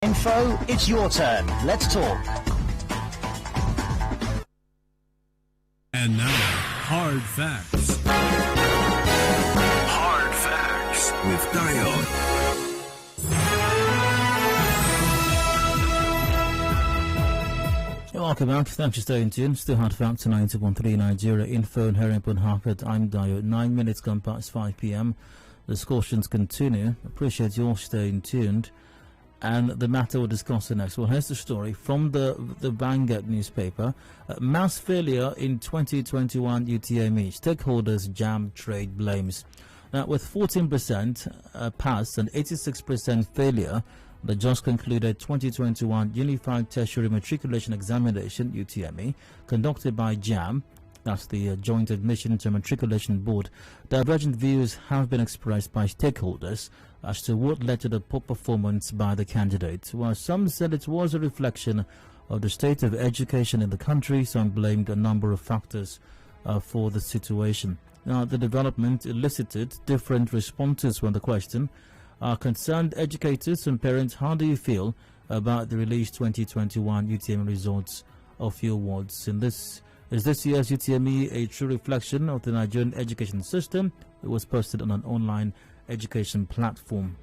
Info, it's your turn. Let's talk. And now, Hard Facts. Hard Facts with Dayo. Welcome back. Thanks for staying tuned. Still Hard Facts 90.3 Nigeria. Info and Herrington Harcourt. I'm Dayo. 9 minutes gone past 5 p.m. Discussions continue. Appreciate you all staying tuned. And the matter we're discussing next. Well, here's the story from the Vanguard newspaper. Mass failure in 2021 UTME. Stakeholders JAMB trade blames. Now, with 14% pass and 86% failure, the just concluded 2021 Unified Tertiary Matriculation Examination (UTME) conducted by JAMB. That's the Joint Admission to Matriculation Board. Divergent views have been expressed by stakeholders as to what led to the poor performance by the candidate. While some said it was a reflection of the state of education in the country, some blamed a number of factors for the situation. Now, the development elicited different responses from the question. Concerned educators and parents, how do you feel about the released 2021 UTME results of your wards? Is this year's UTME a true reflection of the Nigerian education system? It was posted on an online education platform.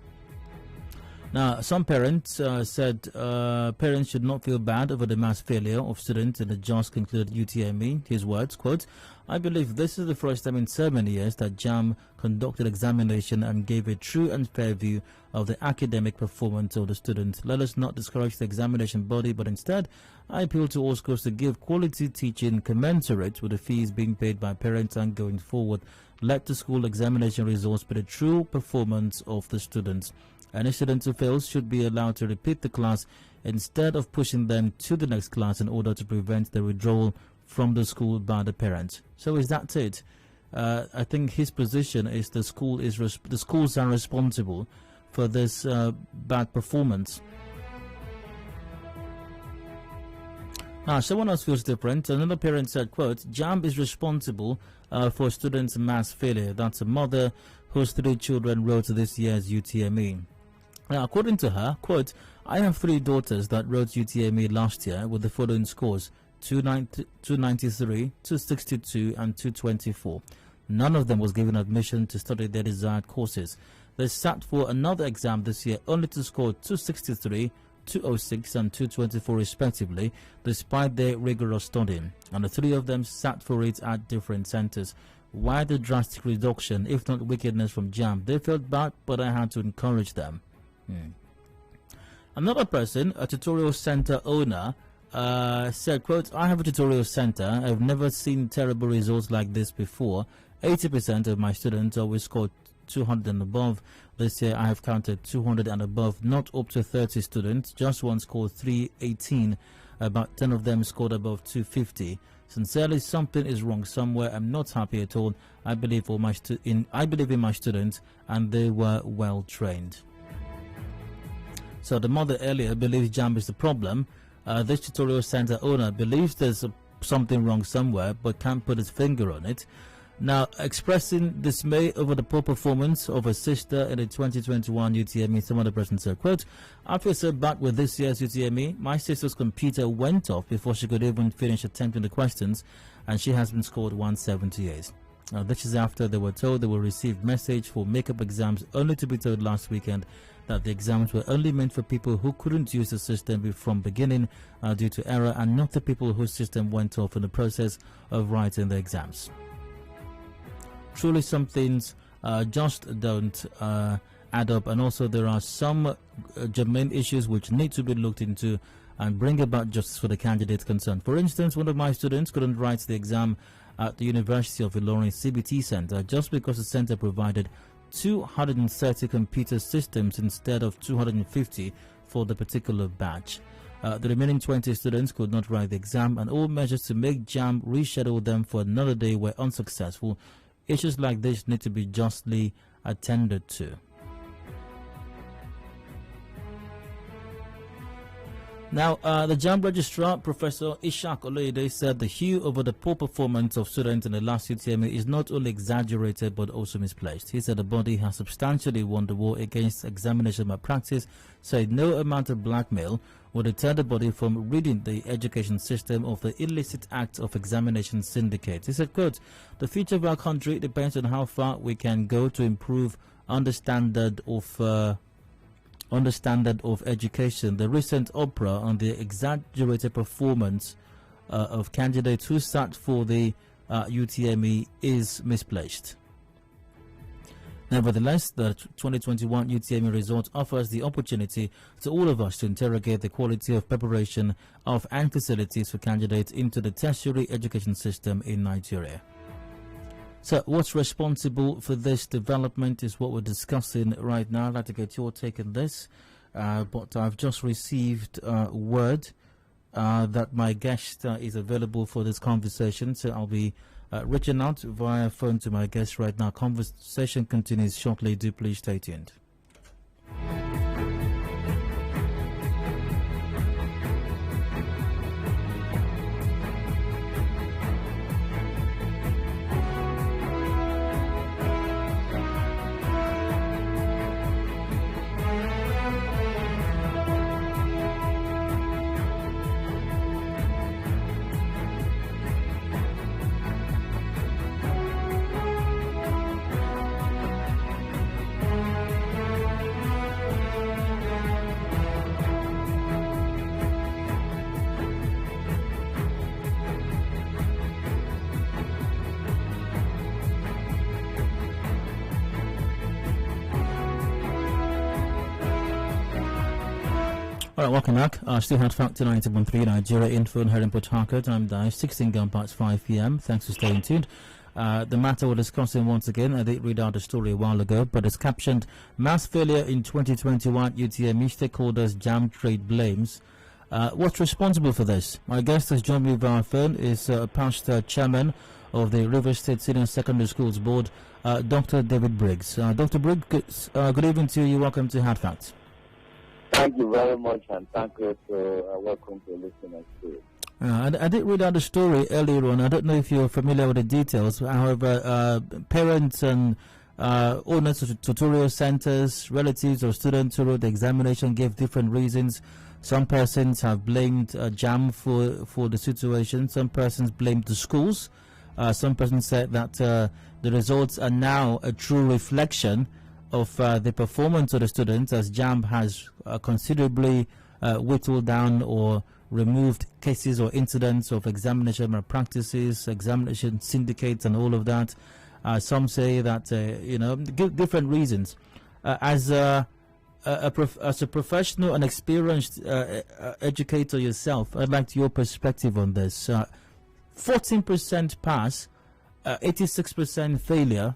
Now, some parents said parents should not feel bad over the mass failure of students in the just concluded UTME. His words, quote, I believe this is the first time in so many years that JAMB conducted examination and gave a true and fair view of the academic performance of the students. Let us not discourage the examination body, but instead, I appeal to all schools to give quality teaching commensurate with the fees being paid by parents, and going forward, let the school examination results be the true performance of the students. Any student who fails should be allowed to repeat the class instead of pushing them to the next class in order to prevent the withdrawal from the school by the parents. So is that it? I think his position is the schools are responsible for this bad performance. Now, someone else feels different. Another parent said, quote, JAMB is responsible for students' mass failure. That's a mother whose 3 children wrote this year's UTME. Now, according to her, quote, I have 3 daughters that wrote UTME last year with the following scores: 293, 262, and 224. None of them was given admission to study their desired courses. They sat for another exam this year only to score 263, 206, and 224 respectively, despite their rigorous studying. And the 3 of them sat for it at different centers. Why the drastic reduction, if not wickedness from JAMB? They felt bad, but I had to encourage them. Another person, a tutorial center owner, said, quote, I have a tutorial center. I've never seen terrible results like this before. 80% of my students always scored 200 and above. This year I have counted 200 and above, not up to 30 students. Just one scored 318. About 10 of them scored above 250. Sincerely, something is wrong somewhere. I'm not happy at all. I believe in my students, and they were well trained. So the mother earlier believes JAMB is the problem. This tutorial center owner believes there's something wrong somewhere, but can't put his finger on it. Now, expressing dismay over the poor performance of her sister in the 2021 UTME, some other person said, quote, I feel so bad with this year's UTME. My sister's computer went off before she could even finish attempting the questions, and she has been scored 178. Now, this is after they were told they will receive message for makeup exams, only to be told last weekend that the exams were only meant for people who couldn't use the system from beginning due to error, and not the people whose system went off in the process of writing the exams. Truly, some things just don't add up, and also there are some germane issues which need to be looked into and bring about justice for the candidates concerned. For instance, one of my students couldn't write the exam at the University of Ilorin CBT Center just because the center provided 230 computer systems instead of 250 for the particular batch. The remaining 20 students could not write the exam, and all measures to make JAMB reschedule them for another day were unsuccessful. Issues like this need to be justly attended to. Now, the JAMB registrar, Professor Ishak Oloyede, said the hue over the poor performance of students in the last UTME is not only exaggerated but also misplaced. He said the body has substantially won the war against examination malpractice, said no amount of blackmail will deter the body from ridding the education system of the illicit act of examination syndicate. He said, quote, the future of our country depends on how far we can go to improve on the standard of education. The recent opera on the exaggerated performance of candidates who sat for the UTME is misplaced. Nevertheless, the 2021 UTME result offers the opportunity to all of us to interrogate the quality of preparation of and facilities for candidates into the tertiary education system in Nigeria. So what's responsible for this development is what we're discussing right now. I'd like to get your take on this, but I've just received word that my guest is available for this conversation, so I'll be reaching out via phone to my guest right now. Conversation continues shortly. Do please stay tuned. All right, welcome back. Still had Factor 90.3 Nigeria Info here in Port Harcourt. I'm Dive, 16 gone past 5 p.m. Thanks for staying tuned. The matter we're discussing once again, I did read out the story a while ago, but it's captioned Mass Failure in 2021 UTME Stakeholders JAMB Trade Blames. What's responsible for this? My guest has joined me via phone is past chairman of the River State Senior Secondary Schools Board, Dr. David Briggs. Dr. Briggs, good evening to you. Welcome to Hard Facts. Thank you very much, and thank you for welcome to listeners too. I did read out the story earlier on. I don't know if you're familiar with the details. However, parents and owners of tutorial centers, relatives of students who wrote the examination gave different reasons. Some persons have blamed JAMB for the situation. Some persons blamed the schools. Some persons said that the results are now a true reflection of the performance of the students, as JAMB has considerably whittled down or removed cases or incidents of examination malpractices, examination syndicates, and all of that. Some say that give different reasons. As a professional and experienced educator yourself, I'd like your perspective on this. 14% pass, 86% failure.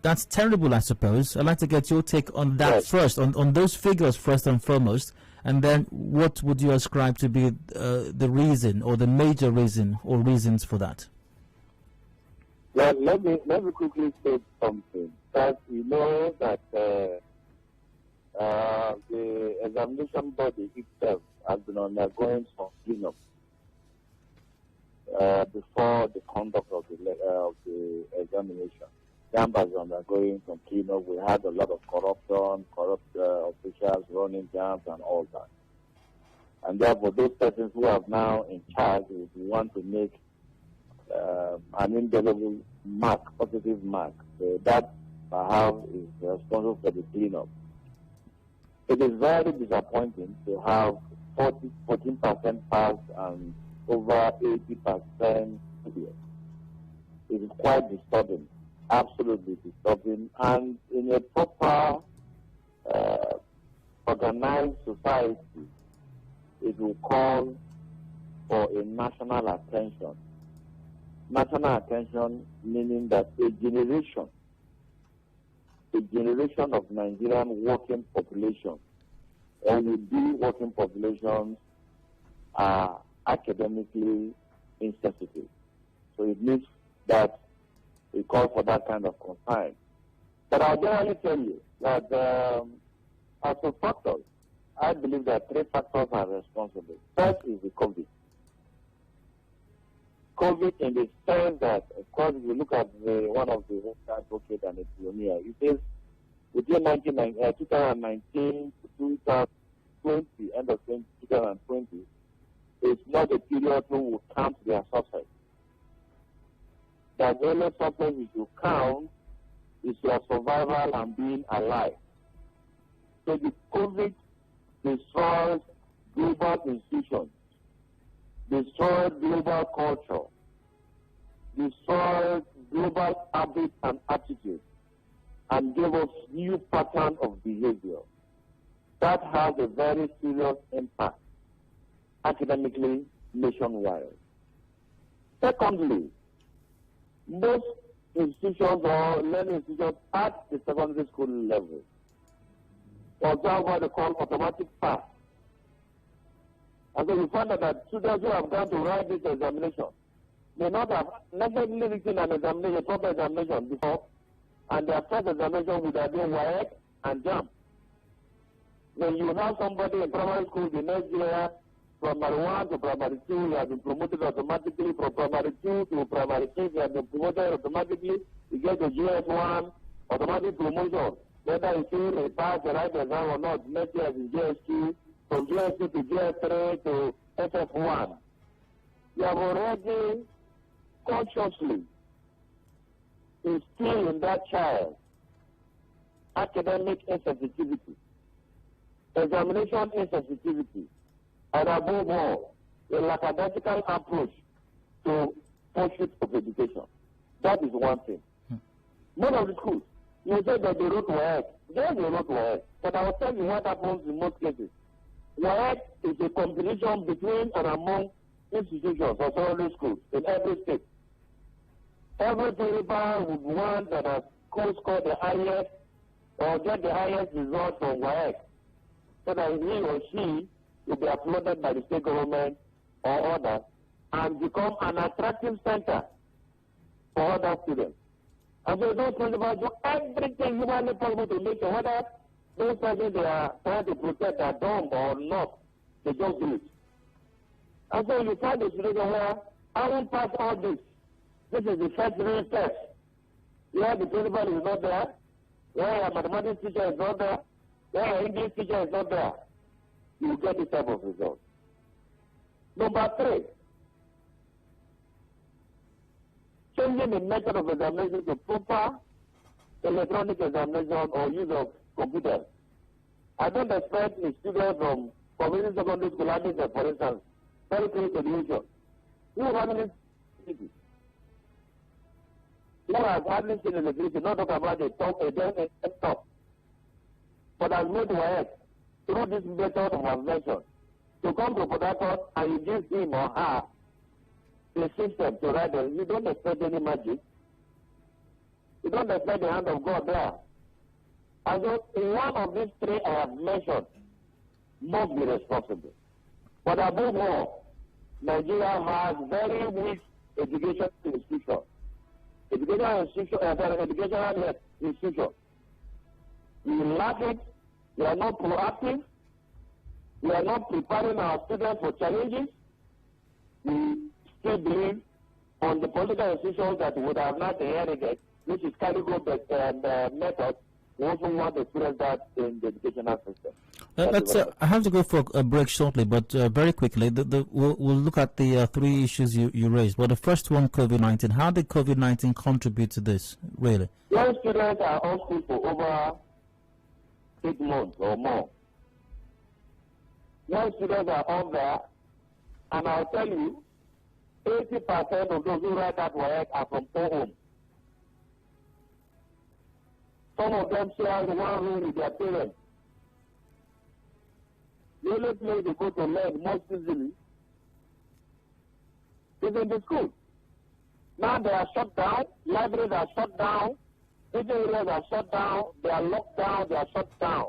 That's terrible, I suppose. I'd like to get your take on that first, on those figures first and foremost, and then what would you ascribe to be the reason or the major reason or reasons for that? Well, let me quickly say something. That we know that the examination body itself has been undergoing some cleanup before the conduct of the examination. JAMB has been undergoing some cleanup. We had a lot of corruption, corrupt officials running JAMB and all that. And therefore, those persons who are now in charge would want to make an indelible mark, positive mark. So that perhaps is responsible for the cleanup. It is very disappointing to have 14% pass and over 80% failure. It is quite disturbing. Absolutely disturbing, and in a proper organized society, it will call for a national attention. National attention meaning that a generation of Nigerian working population, and the working populations are academically insensitive. So it means that we call for that kind of concern. But I'll generally tell you that as a factor, I believe that three factors are responsible. First is the COVID. COVID in the sense that, of course, if you look at one of the advocates and the pioneer, it says between 2019 to 2020, end of 2020, it's not a period who will count their success. The only success you should count is your survival and being alive. So the COVID destroys global institutions, destroys global culture, destroys global habits and attitudes, and gave us new pattern of behavior. That has a very serious impact academically nationwide. Secondly, most institutions or learning institutions at the secondary school level, for example, what they call automatic pass. And so we find out that students who have gone to write this examination may not have necessarily written an examination, proper examination before, and their first examination would have been WAEC and JAMB. When you have somebody in primary school the next year, primary 1 to primary 2, you have been promoted automatically. From primary 2 to primary 6, you have been promoted automatically. You get the GS1, automatic promotion. Whether you feel a pass the right exam or not, next year is in GS2, from GS2 to GS3 to SF1. You have already consciously instilled in that child academic insensitivity, examination insensitivity, and above all, a lackadaisical approach to pursuit of education. That is one thing. Most of the schools, you say that they wrote WAEC. Yes, they wrote WAEC. But I will tell you what happens in most cases. WAEC is a competition between and among institutions or secondary schools in every state. Every principal would want that a school score the highest or get the highest result from WAEC, so that he or she will be applauded by the state government or others and become an attractive center for other students. And so those principals do everything humanly possible to make sure whether those persons they are trying to protect are dumb or not, they just do it. And so you find a situation where I won't pass all this. This is the first real test. Where the principal is not there, where a mathematics teacher is not there, where an English teacher is not there, you get this type of result. Number 3, changing the method of examination to proper electronic examination or use of computers. I don't expect a student from community secondary school, for instance, very close to the nation, who has hardly seen electricity, not talk about a desktop, but has made work through this method of invention to come to Port Harcourt and you give him or her the system to write them. You don't expect any magic. You don't expect the hand of God there. And so in one of these 3 I have mentioned must be responsible. But above all, Nigeria has very weak education institutions. Educational institution. We lack it. We are not proactive. We are not preparing our students for challenges. We still believe on the political institutions that would have not inherited, which is calico method. We also want to experience that in the educational system. I have to go for a break shortly, but very quickly, we'll look at the 3 issues you raised. Well, the first one, COVID-19. How did COVID-19 contribute to this, really? Young students are on school for over 6 months or more. Young students are on there, and I'll tell you, 80% of those who write that work are from poor homes. Some of them share one room with their parents. The only place they go to learn most easily is in the school. Now they are shut down, libraries are shut down, teaching areas are shut down, they are locked down, they are shut down.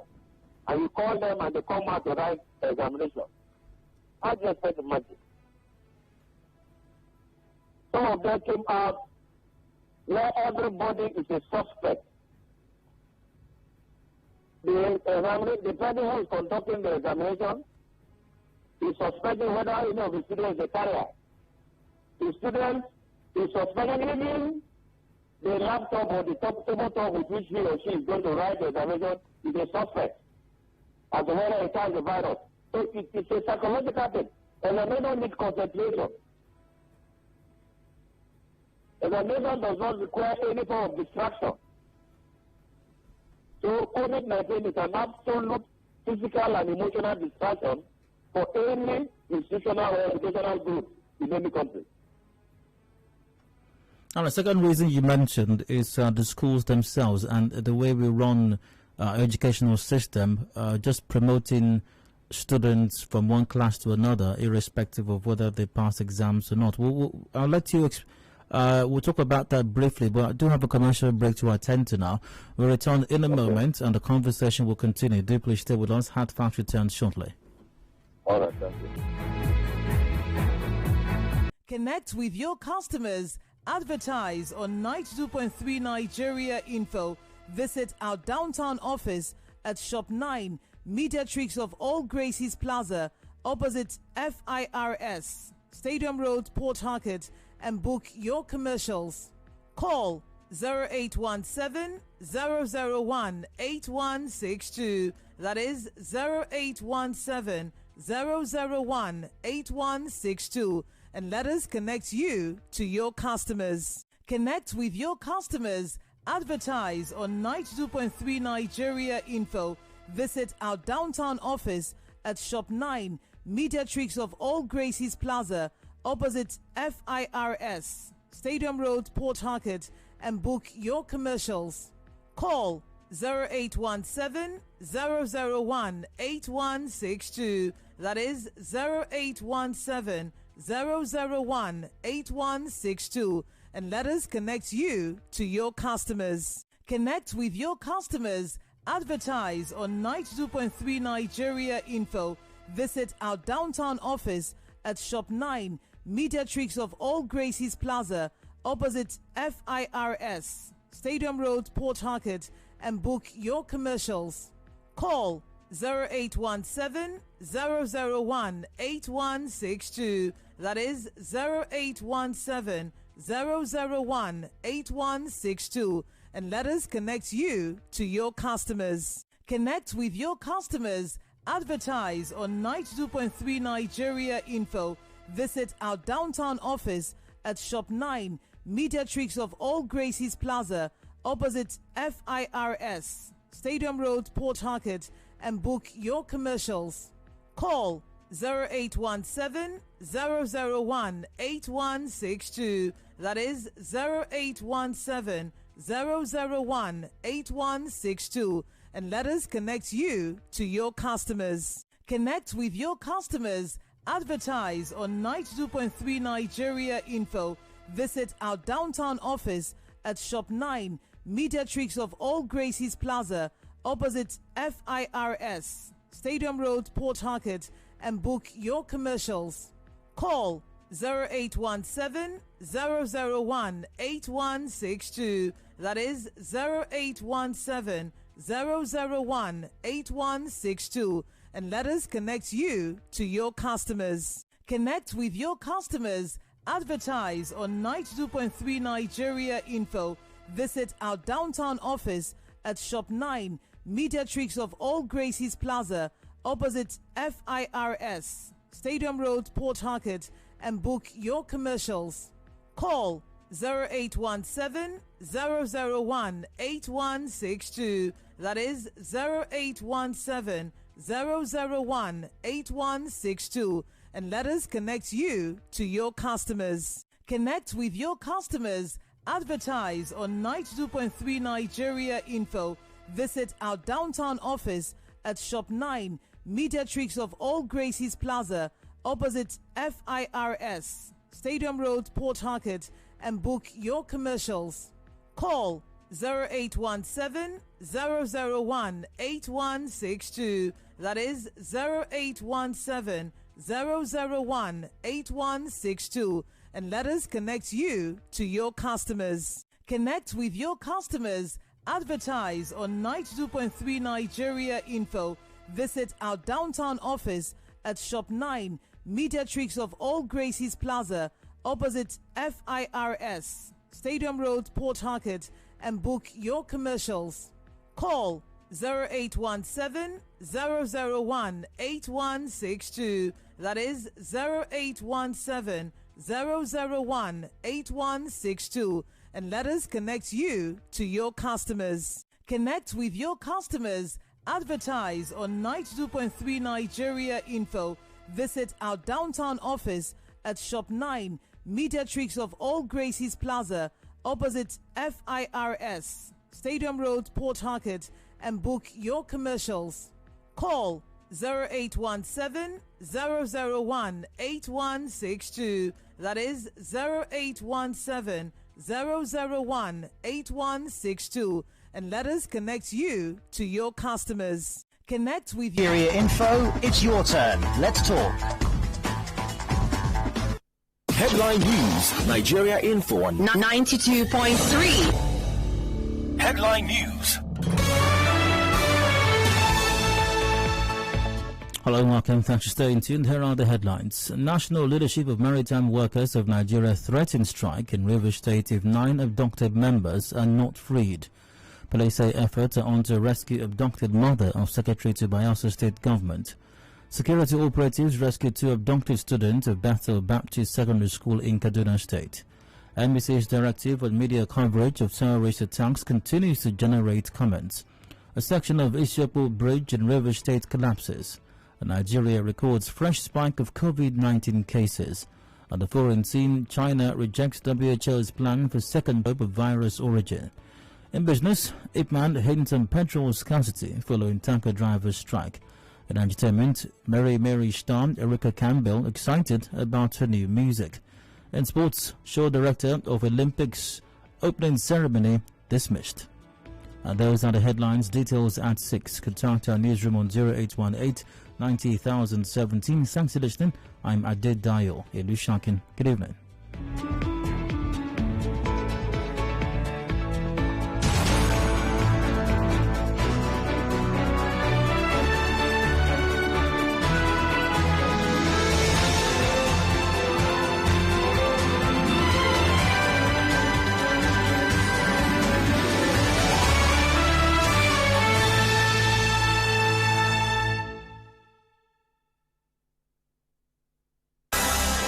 And you call them and they come out to write examination. I just said imagine. Some of them came out where everybody is a suspect. The the person who is conducting the examination is suspecting whether any of the students is a carrier. The student is suspecting even the laptop or the tabletop with which he or she is going to write the examination is a suspect as to whether it has the virus. So it's a psychological thing. Examination needs concentration. Examination does not require any form of distraction. So COVID-19 is an absolute physical and emotional distraction for any institutional or educational group in any country. And the second reason you mentioned is the schools themselves and the way we run our educational system, just promoting students from one class to another, irrespective of whether they pass exams or not. I'll let you we'll talk about that briefly, but I do have a commercial break to attend to now. We'll return in a moment and the conversation will continue. Do please stay with us. Hard Facts returns shortly. All right, thank you. Connect with your customers. Advertise on 92.3 Nigeria Info. Visit our downtown office at Shop 9, Mediatrix of All Gracies Plaza, opposite FIRS, Stadium Road, Port Harcourt, and book your commercials. Call 0817 001 8162. That is 0817 001 8162. And let us connect you to your customers. Connect with your customers. Advertise on 92.3 Nigeria Info. Visit our downtown office at Shop 9, Mediatrix of All Gracies Plaza, opposite FIRS, Stadium Road, Port Harcourt, and book your commercials. Call 0817 001 8162. That is 0817 001 8162. And let us connect you to your customers. Connect with your customers. Advertise on 92.3 Nigeria Info. Visit our downtown office at Shop 9, Mediatrix of All Gracies Plaza, opposite FIRS, Stadium Road, Port Harcourt, and book your commercials. Call 0817 001 8162. That is 0817 001 8162. And let us connect you to your customers. Connect with your customers. Advertise on 92.3 Nigeria Info. Visit our downtown office at Shop 9, Mediatrix of All Gracies Plaza, opposite FIRS, Stadium Road, Port Harcourt, and book your commercials. Call 0817 001 8162. That is 0817 001 8162. And let us connect you to your customers. Connect with your customers. Advertise on 92.3 Nigeria Info. Visit our downtown office at Shop 9, Mediatrix of All Gracies Plaza, opposite FIRS, Stadium Road, Port Harcourt, and book your commercials. Call 0817 001 8162. That is 0817 001 8162. And let us connect you to your customers. Connect with your customers. Advertise on 92.3 Nigeria Info. Visit our downtown office at Shop 9, Mediatrix of All Gracies Plaza, opposite FIRS, Stadium Road, Port Harcourt, and book your commercials. Call 0817 001 8162. That is 0817 001 8162. And let us connect you to your customers. Connect with your customers. Advertise on 92.3 Nigeria Info. Visit our downtown office at Shop 9, Mediatrix of All Gracies Plaza, opposite FIRS, Stadium Road, Port Harcourt, and book your commercials. Call 0817 001 8162. That is 0817 001 8162. And let us connect you to your customers. Connect with your customers. Advertise on 92.3 Nigeria Info. Visit our downtown office at Shop 9, Mediatrix of All Gracies Plaza, opposite FIRS, Stadium Road, Port Harcourt, and book your commercials. Call 0817 001 8162. That is 0817 001 8162. And let us connect you to your customers. Connect with your customers. Advertise on 92.3 Nigeria Info. Visit our downtown office at Shop 9, Mediatrix of All Gracies Plaza, opposite FIRS, Stadium Road, Port Harcourt, and book your commercials. Call 0817 001 8162. That is 0817 001 8162. And let us connect you to your customers. Connect with Nigeria Info, it's your turn. Let's talk. Headline News, Nigeria Info on 92.3. Headline News. Hello, welcome. Thanks for staying tuned. Here are the headlines. National leadership of Maritime Workers of Nigeria threatens strike in Rivers State if 9 abducted members are not freed. Police say efforts are on to rescue abducted mother of Secretary to Bayelsa State Government. Security operatives rescued 2 abducted students of Bethel Baptist Secondary School in Kaduna State. NBC's directive on media coverage of terrorist attacks continues to generate comments. A section of Ishopu Bridge in Rivers State collapses. Nigeria records fresh spike of COVID-19 cases. At the foreign scene, China rejects WHO's plan for second wave of virus origin. In business, Ipman hints on petrol scarcity following tanker drivers' strike. In entertainment, Mary star Erica Campbell excited about her new music. In sports, show director of Olympics opening ceremony dismissed. And those are the headlines. Details at 6. Contact our newsroom on 0818 90,017. Thanks for listening. I'm Adedayo Elusakin. Good evening.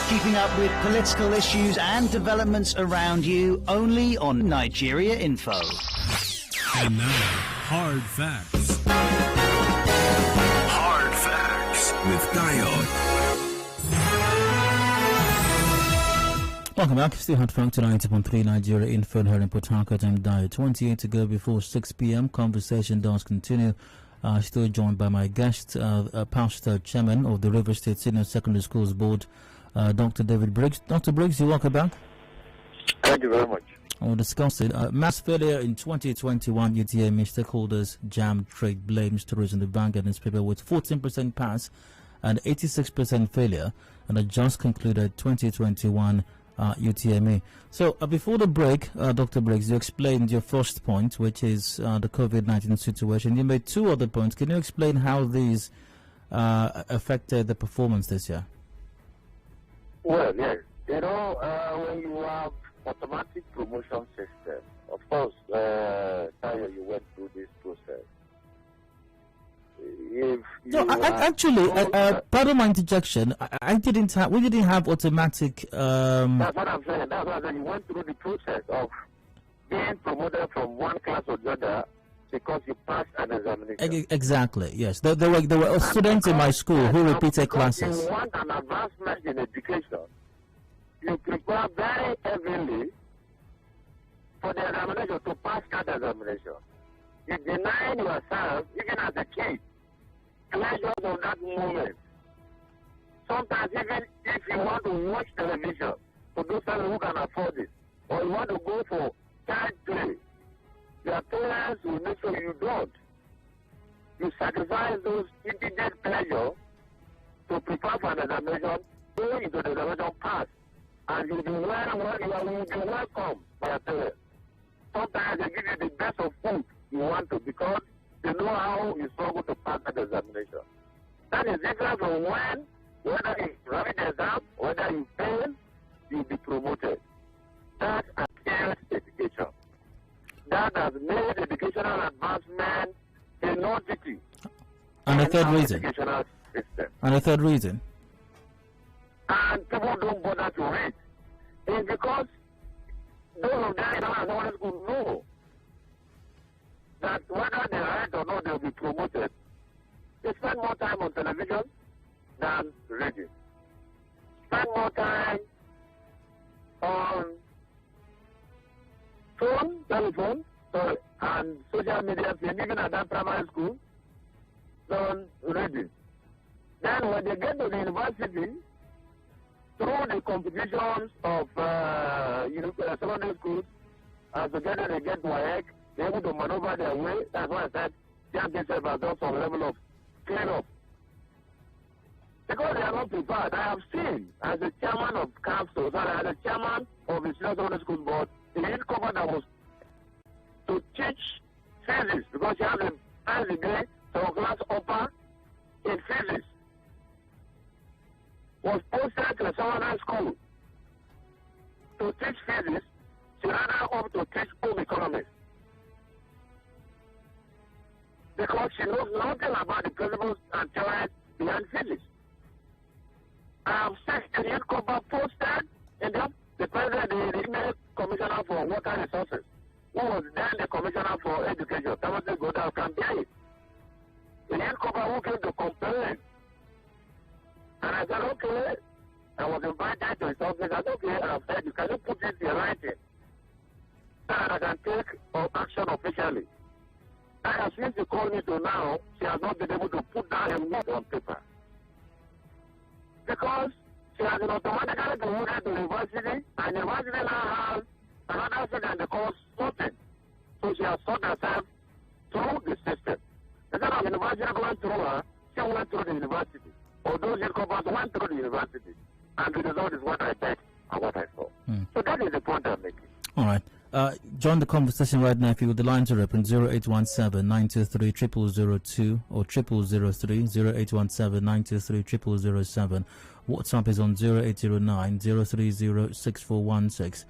Keeping up with political issues and developments around you only on Nigeria Info. And now, Hard Facts. Hard Facts with Dio. Welcome back. Still Hard Facts to 90.3 Nigeria Info here in Port Harcourt. I'm Dio. 28 to go before 6 p.m. Conversation does continue. Still joined by my guest, Pastor Chairman of the River State Senior Secondary Schools Board, Dr. David Briggs. Dr. Briggs, you're welcome back. Thank you very much. We'll discuss it. Mass failure in 2021 UTME stakeholders JAMB trade blames tourism in the Vanguard newspaper with 14% pass and 86% failure, and a just concluded 2021 UTME. So before the break, Dr. Briggs, you explained your first point, which is the COVID-19 situation. You made 2 other points. Can you explain how these affected the performance this year? Well, yes. When you have automatic promotion system, of course, Tayo, you went through this process. Pardon my interjection. We didn't have automatic. That's what I'm saying. That's why you went through the process of being promoted from one class or the other because you passed an examination. Exactly. Yes. There were students in my school who repeated classes. If you want an advancement in education, you prepare very heavily for the examination to pass that examination. You deny yourself, even as a kid, pleasures of that moment. Sometimes even if you want to watch television, for those who can afford it, or you want to go for child play, your parents will make sure you don't. You sacrifice those immediate pleasure to prepare for an examination, go into the examination pass, and you'll be welcome by your parents. sometimes they give you the best of food you want to because they know how you struggle to pass that examination. That is different from when, whether you write the exam, whether you fail, you'll be promoted. That's a failed education. That has made educational advancement a non-entity. And a third reason. Educational system. And a third reason. And people don't bother to read. It's because those of them in our school could know that whether they write or not, they'll be promoted. They spend more time on television than reading. Spend more time on telephone, and social media, even at that primary school, than reading. Then when they get to the university, through the competitions of secondary schools, together they get WAEC, they're able to maneuver their way. That's why I said JAMB itself has done some level of clean-up. Because they are not prepared. I have seen, as a chairman of council, as a chairman of the Senior Secondary School Board, the head cover that was to teach physics, because she has a first degree, so class upper in physics, was posted to the secondary school to teach physics. She ran up to teach home economics. Because she knows nothing about the principles and theories behind physics. I have seen the head cover posted in the president, the commissioner for water resources, who was then the commissioner for education, Thomas Goddard, can be it. The head cover who came to complain. And I said, okay. I was invited to his office. I said, okay, I've said, you can put this in writing so that I can take action officially. And since you called me to now, she has not been able to put down a word on paper. Because she has been automatically promoted to university, and university now has another student that calls sorting. So she has sought herself through the system. Instead of university going through her, she went through the university. Or those newcomers went through the university. And the result is what I bet and what I saw. So that is the point I'm making. All right. Join the conversation right now if you would. The lines are open 0817 923 0002 or 0003 0817 923 0007. WhatsApp is on 0809 030 6416.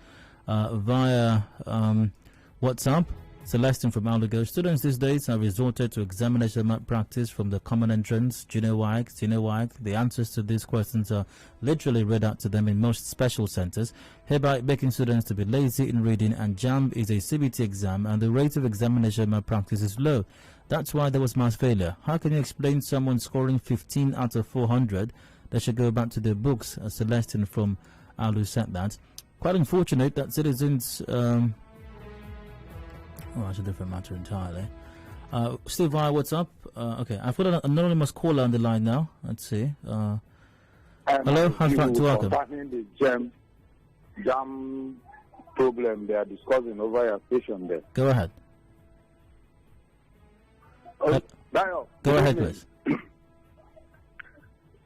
Via WhatsApp, Celestine from Aldego. Students these days have resorted to examination malpractice from the common entrance, junior WAEC, senior WAEC. The answers to these questions are literally read out to them in most special centers, hereby making students to be lazy in reading, and JAMB is a CBT exam and the rate of examination malpractice is low. That's why there was mass failure. How can you explain someone scoring 15 out of 400? They should go back to their books, as Celestine from Alu said that. Quite unfortunate that citizens... Oh, that's a different matter entirely. Still via WhatsApp. Okay, I've got an anonymous caller on the line now. Let's see. Hello, how's that to welcome? Concerning the JAMB problem they are discussing over your station there. Go ahead. Dayo, Go ahead, please.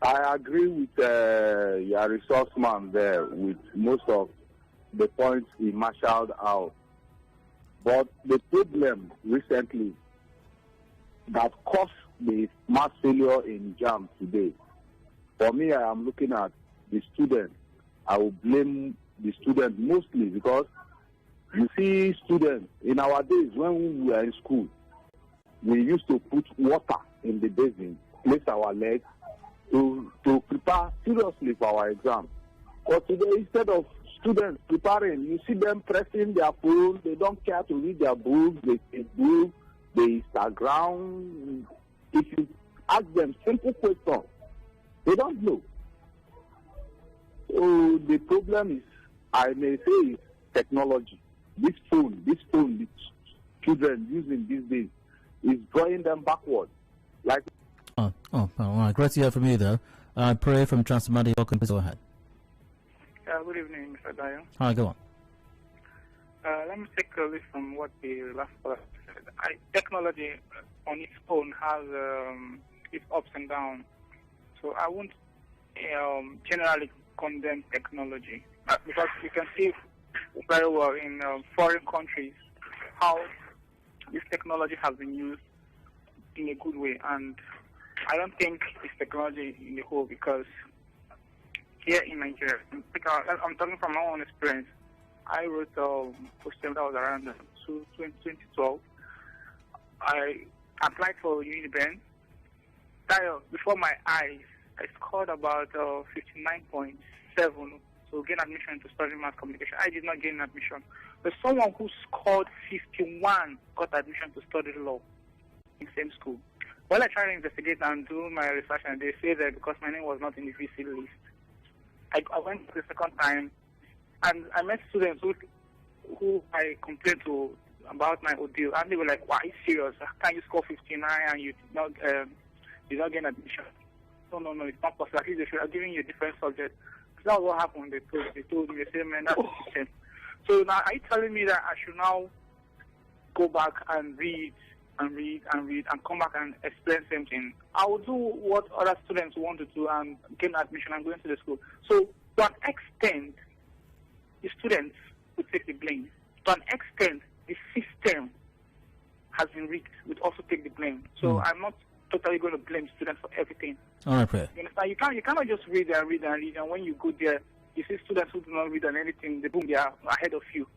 I agree with your resource man there with most of the points he marshaled out. But the problem recently that caused the mass failure in JAMB today, for me, I am looking at the student. I will blame the student mostly because you see students, in our days when we were in school, we used to put water in the basin, place our legs to prepare seriously for our exam. But today, instead of students preparing, you see them pressing their phone. They don't care to read their books. They Facebook, they Instagram. If you ask them simple questions, they don't know. So the problem is, I may say, is technology. This phone the children using these days is drawing them backward. Like. All right. Great to hear from you, though. Pray from Transmadi. Welcome. Please go ahead. Good evening, Mr. Dayo. Hi, go on. Let me take a lead from what the last person said. Technology on its own has its ups and downs. So I won't generally condemn technology because you can see very well in foreign countries how this technology has been used in a good way, and I don't think it's technology in the whole, because here in Nigeria, I'm talking from my own experience. I wrote a poster that was around 2012. I applied for UniBen. Before my eyes, I scored about 59.7 to gain admission to study mass communication. I did not gain admission. But someone who scored 51 got admission to study law in the same school. While I tried to investigate and do my research, and they say that because my name was not in the VC list, I went the second time, and I met students who I complained to about my ordeal, and they were like, "Why, are you serious? How can you score 59 and you did not get admission?" No, it's not possible. At least they should have given you a different subject. So that's what happened. They told me, they said, "Man, that's the system." So now, are you telling me that I should now go back and read and come back and explain the same thing? I will do what other students want to do and gain admission and go into the school. So to an extent, the students will take the blame. To an extent, the system has been rigged, would also take the blame. So I'm not totally going to blame students for everything. All right, Prayer. You understand? You cannot just read and read, and when you go there, you see students who do not read on anything, they are ahead of you.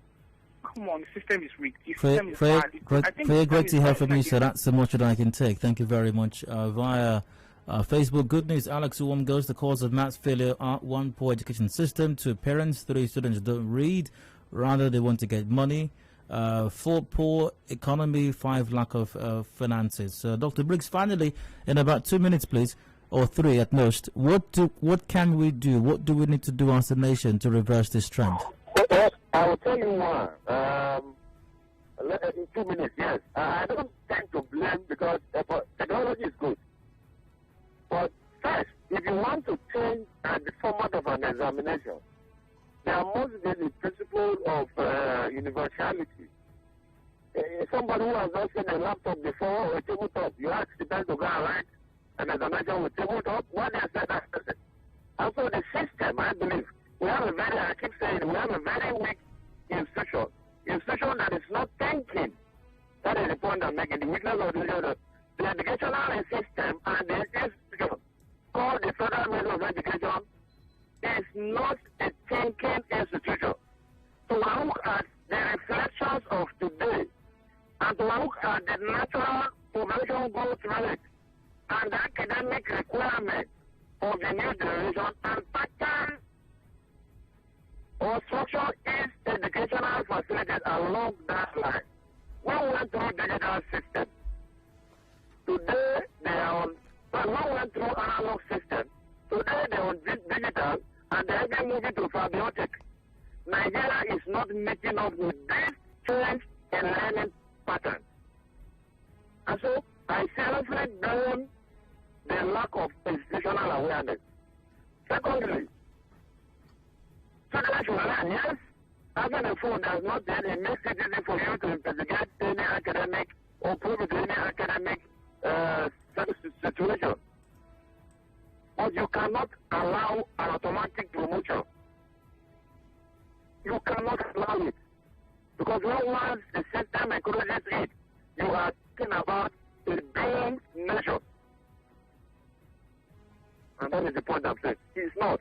Come on, the system is rigged. The system is bad. Great to hear from you, sir. That's so much that I can take. Thank you very much. Via Facebook, good news. Alex Uwam goes, the cause of maths failure are 1, poor education system, 2, parents, 3, students don't read, rather they want to get money, 4, poor economy, 5, lack of finances. Dr. Briggs, finally, in about 2 minutes, please, or 3 at most, what can we do? What do we need to do as a nation to reverse this trend? Well, I will tell you one. In 2 minutes, yes. I don't tend to blame because technology is good. But first, if you want to change the format of an examination, there must be the principle of universality. Somebody who has not seen a laptop before or a tabletop, you ask the person to go and write an examination with tabletop, what they said that person. And so the system, I believe, I keep saying, we have a very weak institution that is not thinking. That is the point I'm making. The weakness of the educational system and the institution called the Federal Ministry of Education is not a thinking institution. To look at the reflections of today and to look at the natural population growth rate and the academic requirements of the new generation and pattern or structure is educational facilities along that line. We went through digital system. Today they are on, we went through analog system. Today they are on digital and they are moving to fabiotic. Nigeria is not making up with this change in learning pattern. And so I seriously blame the lack of institutional awareness. Secondly, students should learn, yes, having a phone does not then it makes it easy for you to investigate any academic or prove it any academic situation. But you cannot allow an automatic promotion. You cannot allow it. Because once the system encourages it, you are talking about a being measure. And that is the point I'm saying. It's not.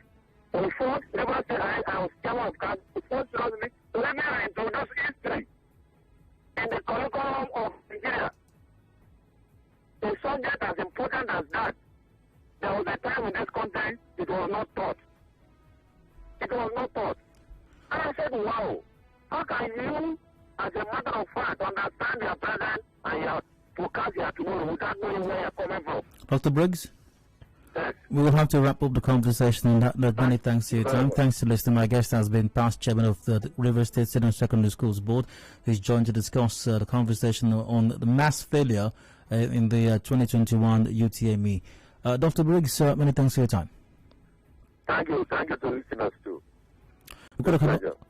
Before, never said I was chairman of class. Before 2008, let me introduce history in the curriculum of Nigeria. A subject as important as that, there was a time in this country it was not taught. It was not taught. And I said, wow, how can you, as a matter of fact, understand your present and your forecast your tomorrow without knowing where you're coming from? Dr. Briggs? We will have to wrap up the conversation on that note. Many thanks to your time. Thanks to listening. My guest has been past chairman of the Rivers State Senior Secondary Schools Board, who's joined to discuss the conversation on the mass failure in the 2021 UTME. Dr. Briggs, many thanks for your time. Thank you. Thank you to listeners too. We've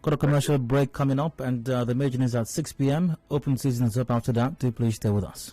got a commercial break coming up, and the major is at 6 p.m. Open season is up after that. Do please stay with us.